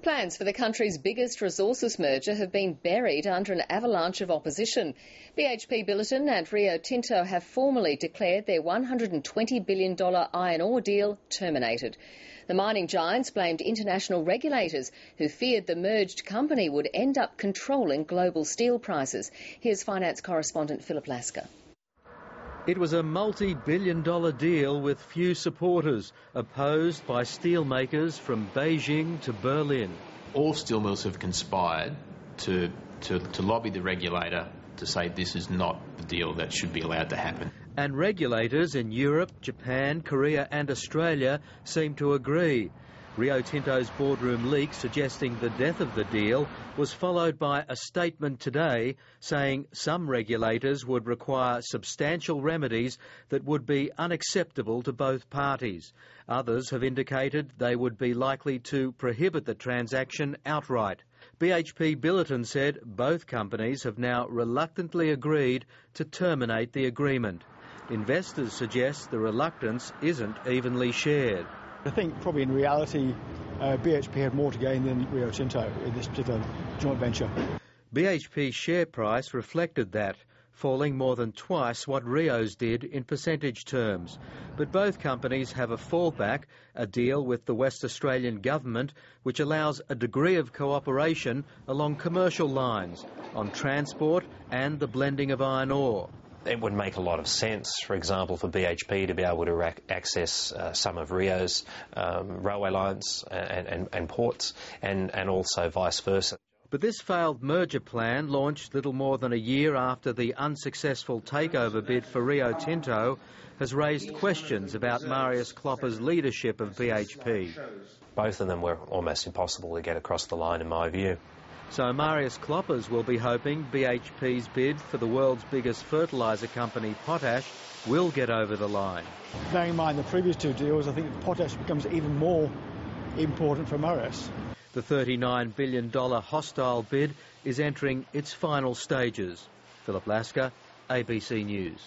Plans for the country's biggest resources merger have been buried under an avalanche of opposition. BHP Billiton and Rio Tinto have formally declared their $120 billion iron ore deal terminated. The mining giants blamed international regulators who feared the merged company would end up controlling global steel prices. Here's finance correspondent Philip Lasker. It was a multi-billion-dollar deal with few supporters, opposed by steelmakers from Beijing to Berlin. All steel mills have conspired to lobby the regulator to say this is not the deal that should be allowed to happen. And regulators in Europe, Japan, Korea and Australia seem to agree. Rio Tinto's boardroom leak suggesting the death of the deal was followed by a statement today saying some regulators would require substantial remedies that would be unacceptable to both parties. Others have indicated they would be likely to prohibit the transaction outright. BHP Billiton said both companies have now reluctantly agreed to terminate the agreement. Investors suggest the reluctance isn't evenly shared. I think probably in reality BHP had more to gain than Rio Tinto in this particular joint venture. BHP's share price reflected that, falling more than twice what Rio's did in percentage terms. But both companies have a fallback, a deal with the West Australian government which allows a degree of cooperation along commercial lines, on transport and the blending of iron ore. It would make a lot of sense, for example, for BHP to be able to access some of Rio's railway lines and ports, and also vice versa. But this failed merger plan, launched little more than a year after the unsuccessful takeover bid for Rio Tinto, has raised questions about Marius Klopper's leadership of BHP. Both of them were almost impossible to get across the line, in my view. So Marius Kloppers will be hoping BHP's bid for the world's biggest fertiliser company, Potash, will get over the line. Bearing in mind the previous two deals, I think Potash becomes even more important for Marius. The $39 billion hostile bid is entering its final stages. Philip Lasker, ABC News.